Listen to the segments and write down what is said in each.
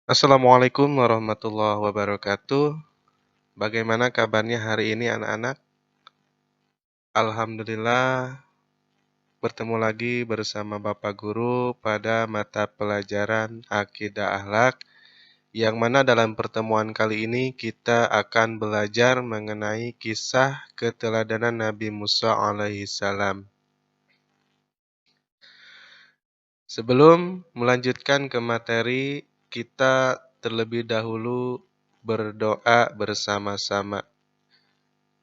Assalamualaikum warahmatullahi wabarakatuh. Bagaimana kabarnya hari ini anak-anak? Alhamdulillah bertemu lagi bersama Bapak Guru pada mata pelajaran Akidah Akhlak yang mana dalam pertemuan kali ini kita akan belajar mengenai kisah keteladanan Nabi Musa alaihissalam. Sebelum melanjutkan ke materi, kita terlebih dahulu berdoa bersama-sama.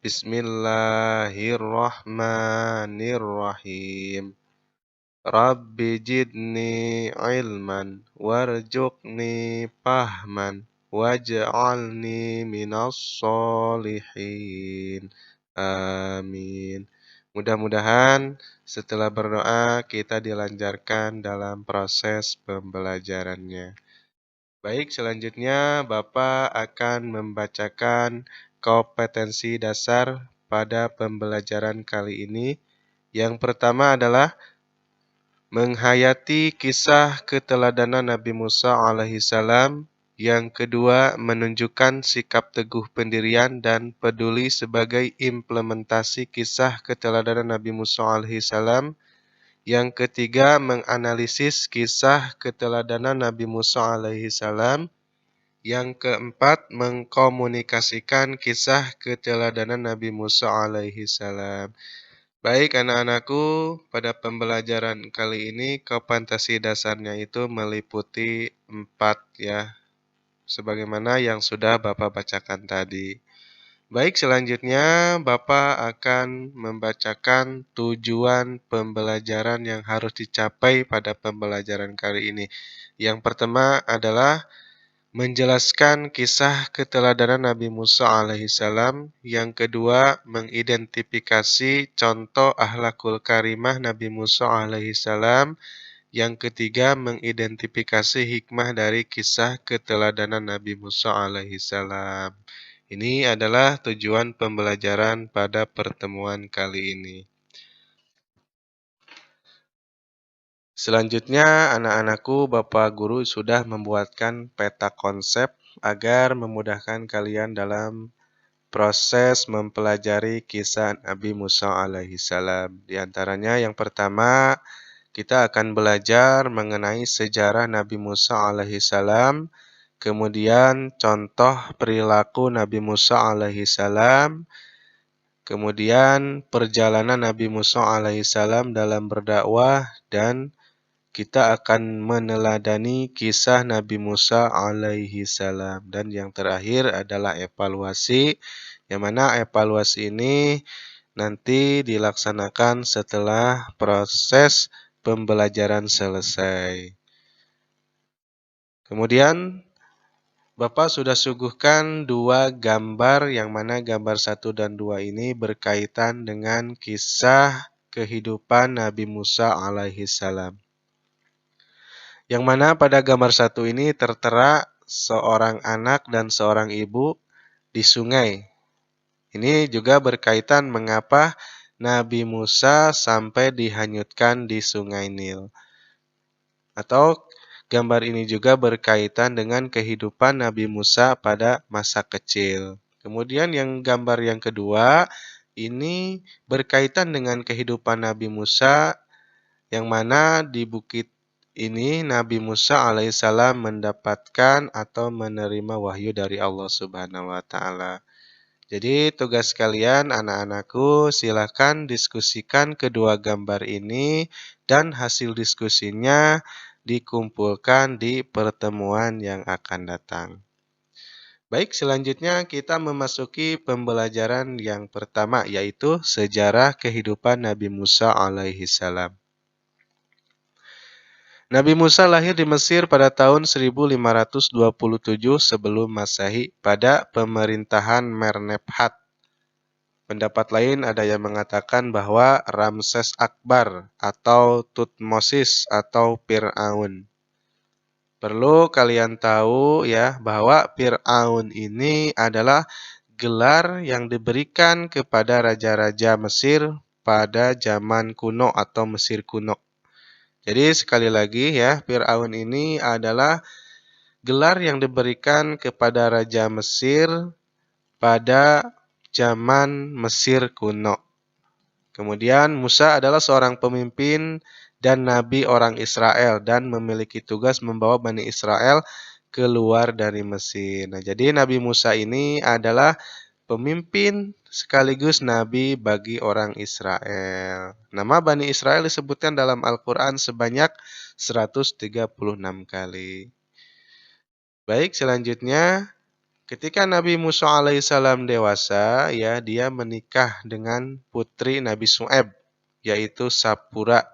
Bismillahirrahmanirrahim. Rabbi jidni ilman warzuqni fahman waj'alni minas solihin. Amin. Mudah-mudahan setelah berdoa kita dilancarkan dalam proses pembelajarannya. Baik, selanjutnya Bapak akan membacakan kompetensi dasar pada pembelajaran kali ini. Yang pertama adalah menghayati kisah keteladanan Nabi Musa alaihissalam. Yang kedua, menunjukkan sikap teguh pendirian dan peduli sebagai implementasi kisah keteladanan Nabi Musa alaihissalam. Yang ketiga, menganalisis kisah keteladanan Nabi Musa alaihissalam. Yang keempat, mengkomunikasikan kisah keteladanan Nabi Musa alaihissalam. Baik anak-anakku, pada pembelajaran kali ini kompetensi dasarnya itu meliputi 4 ya, sebagaimana yang sudah Bapak bacakan tadi. Baik, selanjutnya Bapak akan membacakan tujuan pembelajaran yang harus dicapai pada pembelajaran kali ini. Yang pertama adalah menjelaskan kisah keteladanan Nabi Musa alaihissalam. Yang kedua, mengidentifikasi contoh akhlakul karimah Nabi Musa alaihissalam. Yang ketiga, mengidentifikasi hikmah dari kisah keteladanan Nabi Musa alaihissalam. Ini adalah tujuan pembelajaran pada pertemuan kali ini. Selanjutnya, anak-anakku, Bapak Guru sudah membuatkan peta konsep agar memudahkan kalian dalam proses mempelajari kisah Nabi Musa alaihissalam. Di antaranya yang pertama, kita akan belajar mengenai sejarah Nabi Musa alaihissalam, kemudian contoh perilaku Nabi Musa alaihissalam, kemudian perjalanan Nabi Musa alaihissalam dalam berdakwah, dan kita akan meneladani kisah Nabi Musa alaihissalam. Dan yang terakhir adalah evaluasi, yang mana evaluasi ini nanti dilaksanakan setelah proses pembelajaran selesai. Kemudian Bapak sudah suguhkan 2 gambar, yang mana gambar 1 dan 2 ini berkaitan dengan kisah kehidupan Nabi Musa alaihissalam. Yang mana pada gambar 1 ini tertera seorang anak dan seorang ibu di sungai. Ini juga berkaitan mengapa Nabi Musa sampai dihanyutkan di sungai Nil. Atau gambar ini juga berkaitan dengan kehidupan Nabi Musa pada masa kecil. Kemudian yang gambar yang kedua ini berkaitan dengan kehidupan Nabi Musa, yang mana di bukit ini Nabi Musa alaihissalam mendapatkan atau menerima wahyu dari Allah Subhanahu wa taala. Jadi tugas kalian anak-anakku, silakan diskusikan kedua gambar ini dan hasil diskusinya dikumpulkan di pertemuan yang akan datang. Baik, selanjutnya kita memasuki pembelajaran yang pertama, yaitu sejarah kehidupan Nabi Musa alaihissalam. Nabi Musa lahir di Mesir pada tahun 1527 sebelum Masehi pada pemerintahan Mernephat. Pendapat lain ada yang mengatakan bahwa Ramses Akbar atau Tutmosis atau Fir'aun. Perlu kalian tahu ya bahwa Fir'aun ini adalah gelar yang diberikan kepada raja-raja Mesir pada zaman kuno atau Mesir kuno. Jadi sekali lagi ya, Fir'aun ini adalah gelar yang diberikan kepada Raja Mesir pada zaman Mesir kuno. Kemudian Musa adalah seorang pemimpin dan nabi orang Israel dan memiliki tugas membawa Bani Israel keluar dari Mesir. Nah, jadi Nabi Musa ini adalah pemimpin sekaligus nabi bagi orang Israel. Nama Bani Israel disebutkan dalam Al-Quran sebanyak 136 kali. Baik, selanjutnya ketika Nabi Musa alaihissalam dewasa, ya dia menikah dengan putri Nabi Su'aib, yaitu Sapura,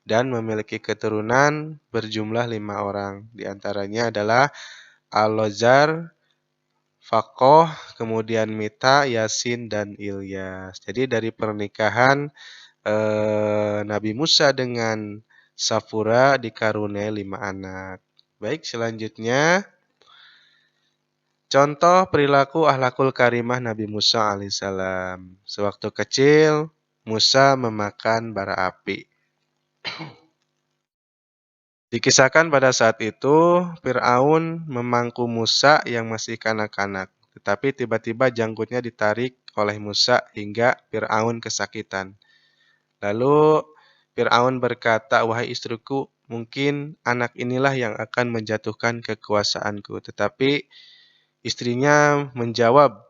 dan memiliki keturunan berjumlah 5 orang. Di antaranya adalah Al-Lozar, Fakoh, kemudian Mita, Yasin, dan Ilyas. Jadi dari pernikahan Nabi Musa dengan Sapura dikaruniai 5 anak. Baik, selanjutnya contoh perilaku akhlakul karimah Nabi Musa alaihissalam. Sewaktu kecil, Musa memakan bara api. Dikisahkan pada saat itu, Fir'aun memangku Musa yang masih kanak-kanak. Tetapi tiba-tiba janggutnya ditarik oleh Musa hingga Fir'aun kesakitan. Lalu Fir'aun berkata, "Wahai istriku, mungkin anak inilah yang akan menjatuhkan kekuasaanku." Tetapi istrinya menjawab,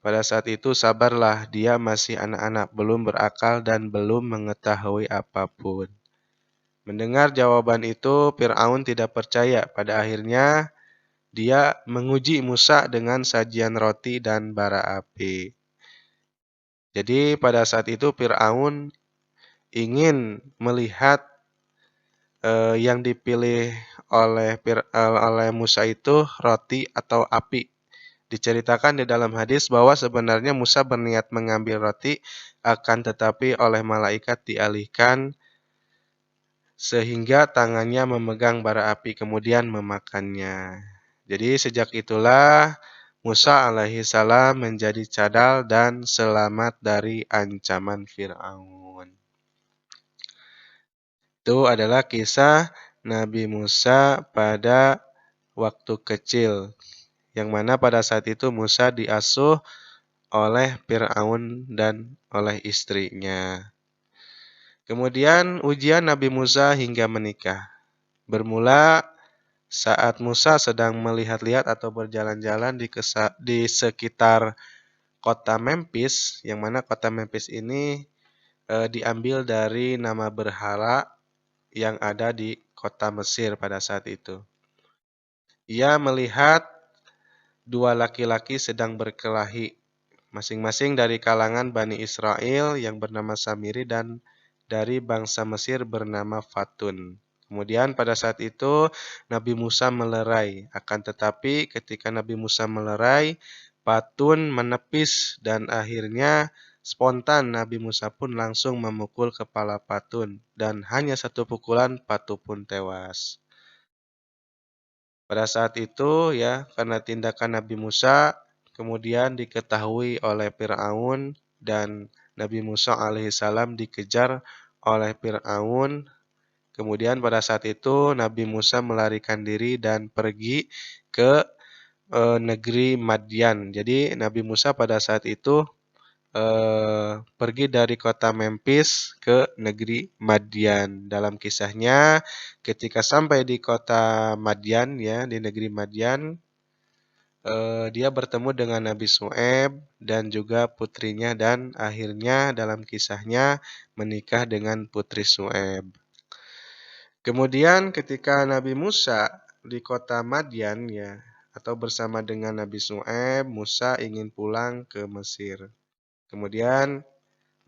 pada saat itu, "Sabarlah, dia masih anak-anak, belum berakal dan belum mengetahui apapun." Mendengar jawaban itu, Fir'aun tidak percaya. Pada akhirnya, dia menguji Musa dengan sajian roti dan bara api. Jadi pada saat itu Fir'aun ingin melihat yang dipilih oleh Musa itu roti atau api. Diceritakan di dalam hadis bahwa sebenarnya Musa berniat mengambil roti, akan tetapi oleh malaikat dialihkan sehingga tangannya memegang bara api kemudian memakannya. Jadi sejak itulah Musa alaihi salam menjadi cadal dan selamat dari ancaman Fir'aun. Itu adalah kisah Nabi Musa pada waktu kecil, yang mana pada saat itu Musa diasuh oleh Fir'aun dan oleh istrinya. Kemudian ujian Nabi Musa hingga menikah. Bermula saat Musa sedang melihat-lihat atau berjalan-jalan di sekitar kota Memphis, yang mana kota Memphis ini diambil dari nama berhala yang ada di kota Mesir pada saat itu. Ia melihat dua laki-laki sedang berkelahi, masing-masing dari kalangan Bani Israel yang bernama Samiri dan dari bangsa Mesir bernama Fatun. Kemudian pada saat itu Nabi Musa melerai. Akan tetapi ketika Nabi Musa melerai, Fatun menepis dan akhirnya spontan Nabi Musa pun langsung memukul kepala Fatun. Dan hanya satu pukulan Fatun pun tewas. Pada saat itu ya, karena tindakan Nabi Musa kemudian diketahui oleh Fir'aun dan Nabi Musa alaihissalam dikejar oleh Fir'aun. Kemudian pada saat itu Nabi Musa melarikan diri dan pergi ke negeri Madian. Jadi Nabi Musa pada saat itu pergi dari kota Memphis ke negeri Madian. Dalam kisahnya, ketika sampai di kota Madian, ya di negeri Madian, dia bertemu dengan Nabi Su'aib dan juga putrinya dan akhirnya dalam kisahnya menikah dengan putri Su'aib. Kemudian ketika Nabi Musa di kota Madian, ya atau bersama dengan Nabi Su'aib, Musa ingin pulang ke Mesir. Kemudian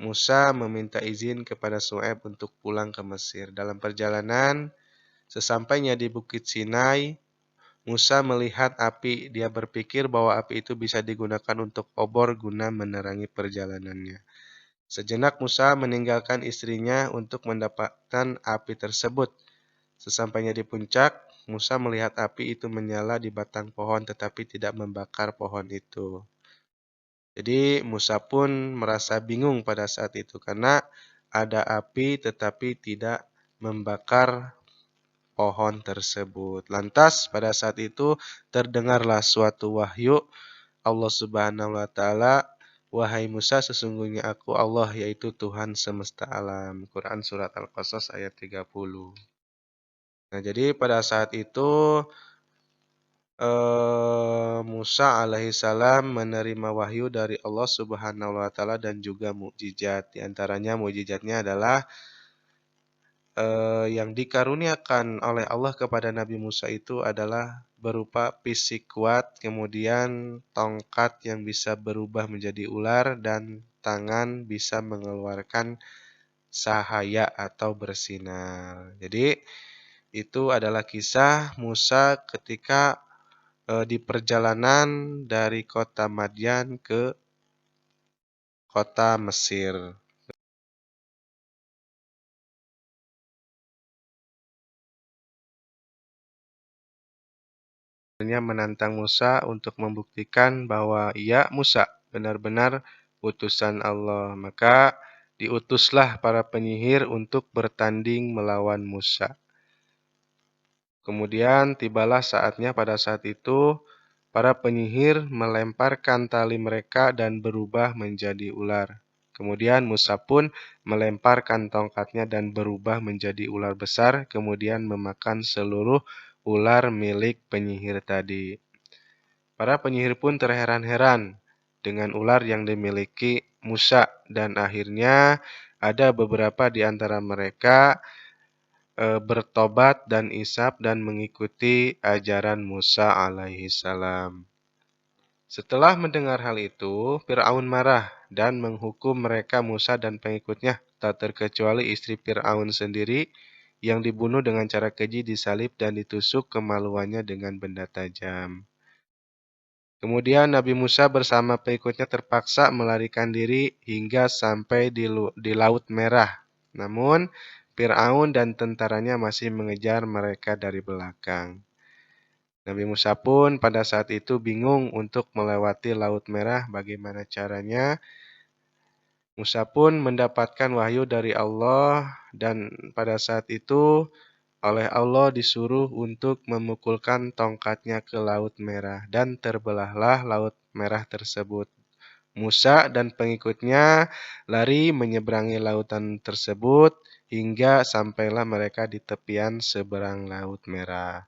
Musa meminta izin kepada Su'aib untuk pulang ke Mesir. Dalam perjalanan, sesampainya di Bukit Sinai, Musa melihat api. Dia berpikir bahwa api itu bisa digunakan untuk obor guna menerangi perjalanannya. Sejenak Musa meninggalkan istrinya untuk mendapatkan api tersebut. Sesampainya di puncak, Musa melihat api itu menyala di batang pohon tetapi tidak membakar pohon itu. Jadi Musa pun merasa bingung pada saat itu karena ada api tetapi tidak membakar pohon tersebut. Lantas pada saat itu terdengarlah suatu wahyu Allah Subhanahu wa taala, "Wahai Musa, sesungguhnya aku Allah, yaitu Tuhan semesta alam." Quran surat Al-Qasas ayat 30. Nah, jadi pada saat itu Musa alaihissalam menerima wahyu dari Allah Subhanahu wa taala dan juga mukjizat. Di antaranya mukjizatnya adalah yang dikaruniakan oleh Allah kepada Nabi Musa itu adalah berupa fisik kuat, kemudian tongkat yang bisa berubah menjadi ular dan tangan bisa mengeluarkan cahaya atau bersinar. Jadi itu adalah kisah Musa ketika di perjalanan dari kota Madyan ke kota Mesir. Menantang Musa untuk membuktikan bahwa ia Musa benar-benar utusan Allah. Maka diutuslah para penyihir untuk bertanding melawan Musa. Kemudian tibalah saatnya pada saat itu para penyihir melemparkan tali mereka dan berubah menjadi ular. Kemudian Musa pun melemparkan tongkatnya dan berubah menjadi ular besar, kemudian memakan seluruh ular milik penyihir tadi. Para penyihir pun terheran-heran dengan ular yang dimiliki Musa dan akhirnya ada beberapa di antara mereka bertobat dan isap dan mengikuti ajaran Musa alaihissalam. Setelah mendengar hal itu, Fir'aun marah dan menghukum mereka Musa dan pengikutnya, tak terkecuali istri Fir'aun sendiri yang dibunuh dengan cara keji, disalib dan ditusuk kemaluannya dengan benda tajam. Kemudian Nabi Musa bersama pengikutnya terpaksa melarikan diri hingga sampai di Laut Merah. Namun, Fir'aun dan tentaranya masih mengejar mereka dari belakang. Nabi Musa pun pada saat itu bingung untuk melewati Laut Merah. Bagaimana caranya? Musa pun mendapatkan wahyu dari Allah dan pada saat itu oleh Allah disuruh untuk memukulkan tongkatnya ke Laut Merah dan terbelahlah Laut Merah tersebut. Musa dan pengikutnya lari menyeberangi lautan tersebut hingga sampailah mereka di tepian seberang Laut Merah.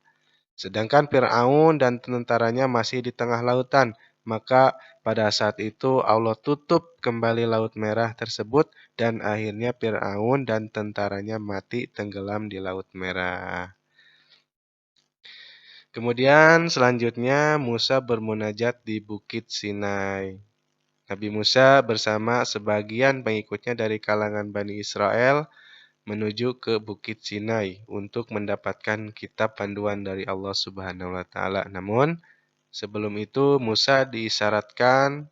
Sedangkan Fir'aun dan tentaranya masih di tengah lautan. Maka pada saat itu Allah tutup kembali Laut Merah tersebut dan akhirnya Fir'aun dan tentaranya mati tenggelam di Laut Merah. Kemudian selanjutnya Musa bermunajat di Bukit Sinai. Nabi Musa bersama sebagian pengikutnya dari kalangan Bani Israel menuju ke Bukit Sinai untuk mendapatkan kitab panduan dari Allah Subhanahu wa taala. Namun, sebelum itu Musa diisyaratkan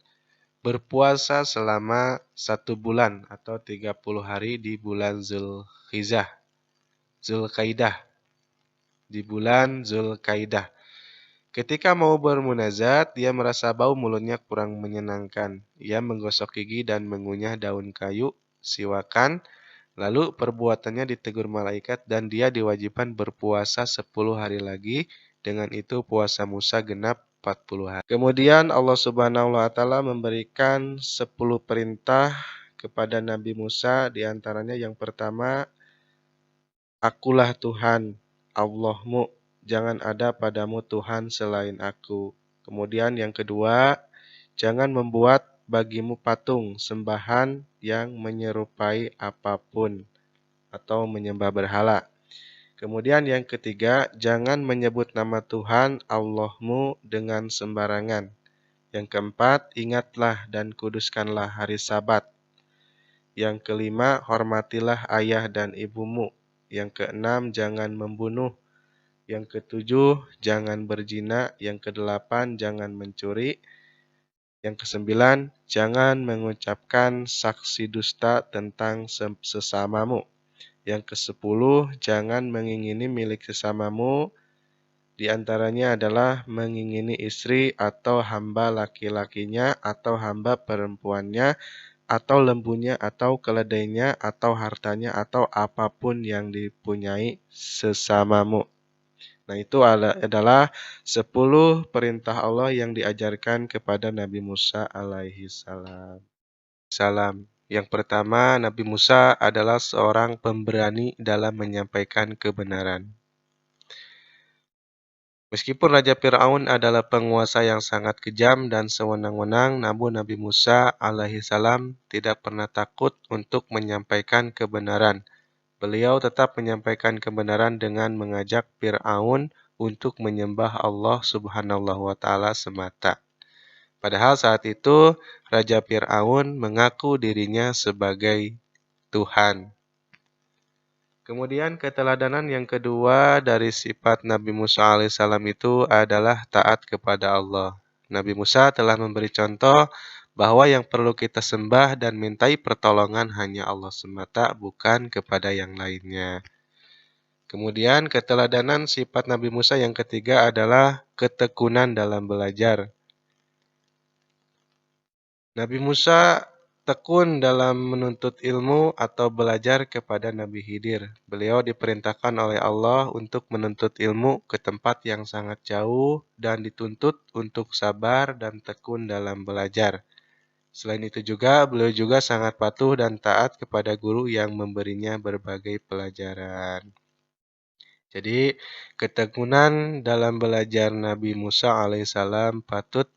berpuasa selama 1 bulan atau 30 hari di bulan Zulkaidah. Di bulan Zulkaidah. Ketika mau bermunajat, dia merasa bau mulutnya kurang menyenangkan. Ia menggosok gigi dan mengunyah daun kayu, siwakan. Lalu perbuatannya ditegur malaikat dan dia diwajibkan berpuasa 10 hari lagi. Dengan itu puasa Musa genap 40 hari. Kemudian Allah Subhanahu wa taala memberikan 10 perintah kepada Nabi Musa, di antaranya yang pertama, Akulah Tuhan Allahmu, jangan ada padamu Tuhan selain aku. Kemudian yang kedua, jangan membuat bagimu patung sembahan yang menyerupai apapun atau menyembah berhala. Kemudian yang ketiga, jangan menyebut nama Tuhan Allahmu dengan sembarangan. Yang keempat, ingatlah dan kuduskanlah hari Sabat. Yang kelima, hormatilah ayah dan ibumu. Yang keenam, jangan membunuh. Yang ketujuh, jangan berzina. Yang kedelapan, jangan mencuri. Yang kesembilan, jangan mengucapkan saksi dusta tentang sesamamu. Yang kesepuluh, jangan mengingini milik sesamamu. Di antaranya adalah mengingini istri atau hamba laki-lakinya atau hamba perempuannya atau lembunya, atau keledainya, atau hartanya, atau apapun yang dipunyai sesamamu. Nah, itu adalah 10 perintah Allah yang diajarkan kepada Nabi Musa alaihi salam. Yang pertama, Nabi Musa adalah seorang pemberani dalam menyampaikan kebenaran. Meskipun Raja Fir'aun adalah penguasa yang sangat kejam dan sewenang-wenang, namun Nabi Musa alaihissalam tidak pernah takut untuk menyampaikan kebenaran. Beliau tetap menyampaikan kebenaran dengan mengajak Fir'aun untuk menyembah Allah Subhanahu wa Ta'ala semata. Padahal saat itu Raja Fir'aun mengaku dirinya sebagai Tuhan. Kemudian keteladanan yang kedua dari sifat Nabi Musa alaihissalam itu adalah taat kepada Allah. Nabi Musa telah memberi contoh bahwa yang perlu kita sembah dan mintai pertolongan hanya Allah semata, bukan kepada yang lainnya. Kemudian keteladanan sifat Nabi Musa yang ketiga adalah ketekunan dalam belajar. Nabi Musa tekun dalam menuntut ilmu atau belajar kepada Nabi Khidir. Beliau diperintahkan oleh Allah untuk menuntut ilmu ke tempat yang sangat jauh dan dituntut untuk sabar dan tekun dalam belajar. Selain itu juga, beliau juga sangat patuh dan taat kepada guru yang memberinya berbagai pelajaran. Jadi, ketekunan dalam belajar Nabi Musa alaihissalam patut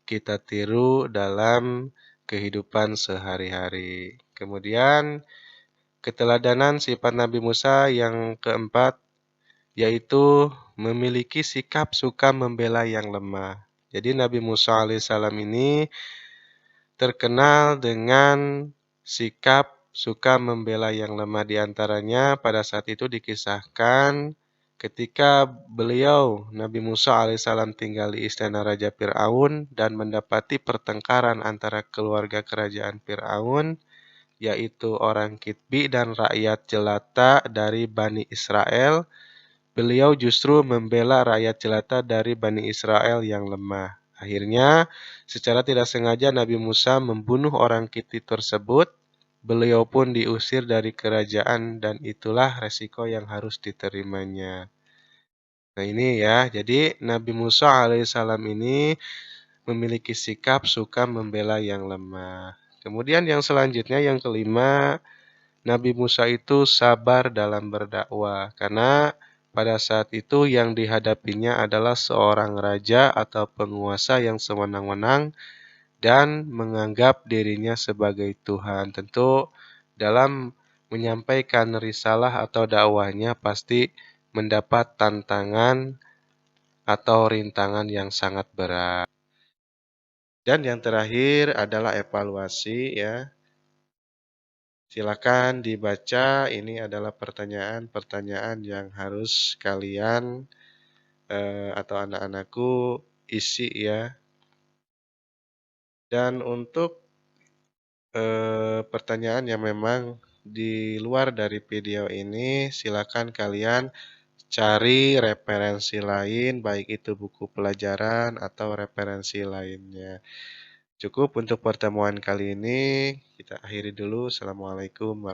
kita tiru dalam kehidupan sehari-hari. Kemudian, keteladanan sifat Nabi Musa yang keempat, yaitu memiliki sikap suka membela yang lemah. Jadi Nabi Musa alaihissalam ini terkenal dengan sikap suka membela yang lemah. Di antaranya pada saat itu dikisahkan ketika beliau Nabi Musa alaihissalam tinggal di istana Raja Fir'aun dan mendapati pertengkaran antara keluarga kerajaan Fir'aun, yaitu orang Kitbi dan rakyat jelata dari Bani Israel, beliau justru membela rakyat jelata dari Bani Israel yang lemah. Akhirnya, secara tidak sengaja Nabi Musa membunuh orang Kiti tersebut. Beliau pun diusir dari kerajaan dan itulah resiko yang harus diterimanya. Nah ini ya, jadi Nabi Musa alaihissalam ini memiliki sikap suka membela yang lemah. Kemudian yang selanjutnya, yang kelima, Nabi Musa itu sabar dalam berdakwah. Karena pada saat itu yang dihadapinya adalah seorang raja atau penguasa yang sewenang-wenang dan menganggap dirinya sebagai Tuhan. Tentu dalam menyampaikan risalah atau dakwahnya pasti mendapat tantangan atau rintangan yang sangat berat. Dan yang terakhir adalah evaluasi ya. Silakan dibaca, ini adalah pertanyaan-pertanyaan yang harus kalian atau anak-anakku isi ya. Dan untuk pertanyaan yang memang di luar dari video ini, silakan kalian cari referensi lain, baik itu buku pelajaran atau referensi lainnya. Cukup untuk pertemuan kali ini, kita akhiri dulu. Assalamualaikum warahmatullahi wabarakatuh.